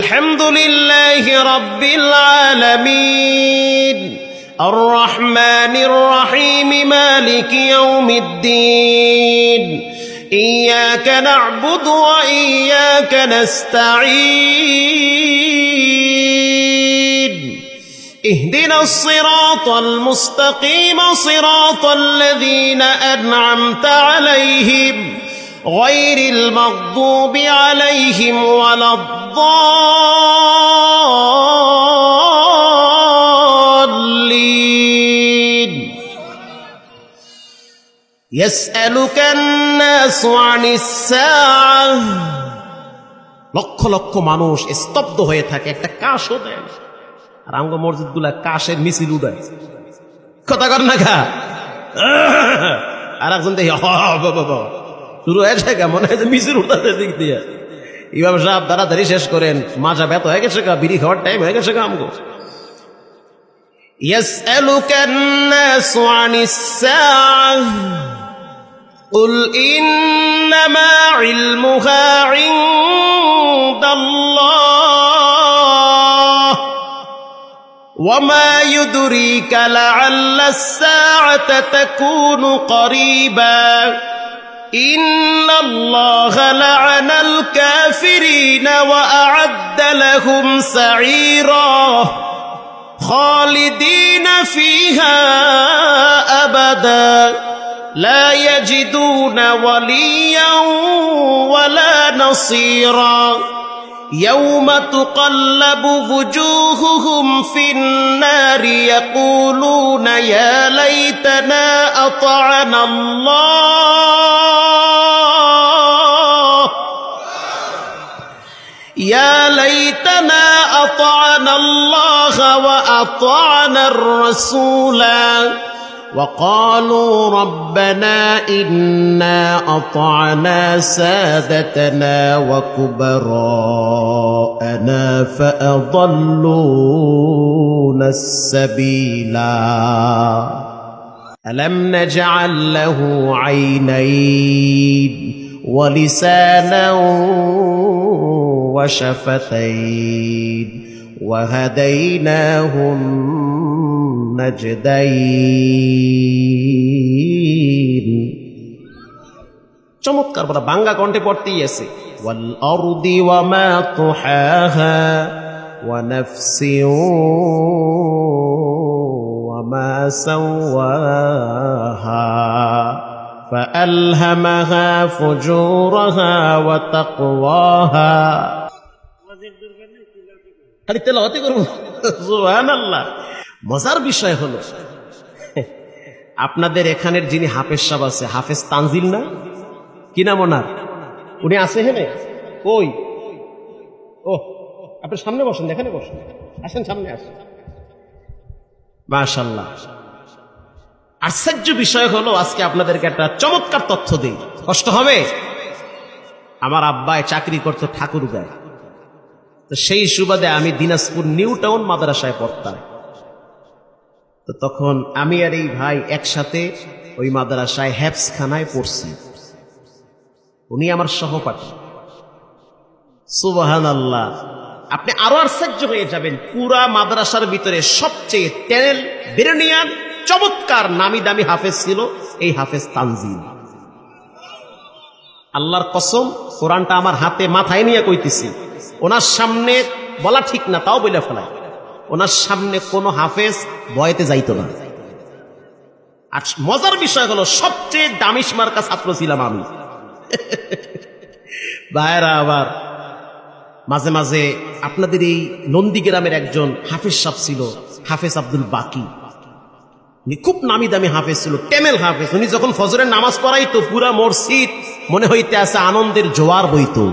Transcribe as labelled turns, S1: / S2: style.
S1: আলহামদুলিল্লাহি রাব্বিল আলামিন আর-রাহমানির রাহিম মালিকি ইয়াউমিদ্দিন ইয়্যাকা না'বুদু ওয়া ইয়্যাকা নাস্তাঈন ইহদিনাস সিরাতাল মুস্তাকিম সিরাতাল লাযীনা আন'আমতা আলাইহিম গায়রিল মাগদুবি আলাইহিম ওয়ালাদ-দাল্লিন ইয়াসআলুকান নাসু আনিস সাআহ। লক্ষ লক্ষ মানুষ স্তব্ধ হয়ে থাকে, একটা কাশও দেয় না। আর আমগো মসজিদগুলা কাশের মিছিল উড়ায়, কথা কর না খা। আর একজন দেখি শুরু হয়েছে গা, মনে হয় যে মিছিল উঠাতে দিক দিয়ে। ইমাম সাহেব তাড়াতাড়ি শেষ করেন, মাজা ব্যথা হয়ে গেছে গা, বিড়ি খাওয়ার টাইম হয়ে গেছে গা আমগো। ইয়াসআলুকান নাসু আনিস সাআহ কুল ইন্নামা ইলমুহা ইনদাল্লাহ ওয়ামা ইউদরিকা লাআল্লাস সাআতা তাকুনু করিবা ইন্নাল্লাহা লা'আনাল কাফিরিনা ওয়া আ'আদ্দা লাহুম সা'ীরা খালিদিনা ফিহা আবাদা لا يجدون وليا ولا نصيرا يوم تقلب وجوههم في النار يقولون يا ليتنا أطعنا الله يا ليتنا أطعنا الله وأطعنا الرسولا وقالوا ربنا إنا أطعنا سادتنا وكبراءنا فأضلونا السبيلا ألم نجعل له عينين ولسانا وشفتين وهديناهم নাজদাইন। চমৎকার বলা, বাংলা কণ্ঠে পড়তেই আছে। ওয়াল আরদি ওয়া মা তুহাহা ওয়া নাফসিন ওয়া মা সাওয়াহা ফাআলহামাহা ফুজুরাহা ওয়া তাকওয়াহা। খালি তেলাওয়াতই করব, সুবহানাল্লাহ। মজার বিষয় হলো, আপনাদের এখানের যিনি হাফেজ সাহেব আছে, হাফেজ তানজিল না, কি নাম ওনার? উনি আছে হেনে? কই? ও, আপনি সামনে বসেন, এখানে বসেন, আসেন সামনে আসেন। মাশাআল্লাহ। আশ্চর্য বিষয় হলো, আজকে আপনাদেরকে একটা চমৎকার তথ্য দিই, কষ্ট হবে। আমার আব্বাই চাকরি করতো ঠাকুরগাঁয়, তো সেই সুবাদে আমি দিনাজপুর নিউ টাউন মাদ্রাসায় পড়তাম। তো তখন আমি আর এই ভাই একসাথে ওই মাদ্রাসায় হেফজখানায় পড়ছি। উনি আমার সহপাঠী। সুবহানাল্লাহ। আপনি আরো আশ্চর্য হয়ে যাবেন, পুরা মাদ্রাসার ভিতরে সবচেয়ে তেল ব্রিলিয়ান্ট চমৎকার নামি দামি হাফেজ ছিল এই হাফেজ তানজিল। আল্লাহর কসম, কোরআনটা আমার হাতে মাথায় নিয়ে কইতেছি, ওনার সামনে বলা ঠিক না, তাও বলে ফেলায়, ওনার সামনে কোনো হাফেজ বয়েতে যাইতো না। আর মজার বিষয় হলো, সবচেয়ে দামিশ মার্কা ছাত্র ছিলাম আমি। ভাইরা, আবার মাঝে মাঝে আপনাদের এই নন্দীগ্রামের একজন হাফেজ সাহেব ছিল, হাফেজ আব্দুল বাকি। উনি খুব নামি দামি হাফেজ ছিল, টেমেল হাফেজ। উনি যখন ফজরের নামাজ পড়াইতো, পুরা মসজিদ মনে হইতে আছে আনন্দের জোয়ার বইতো।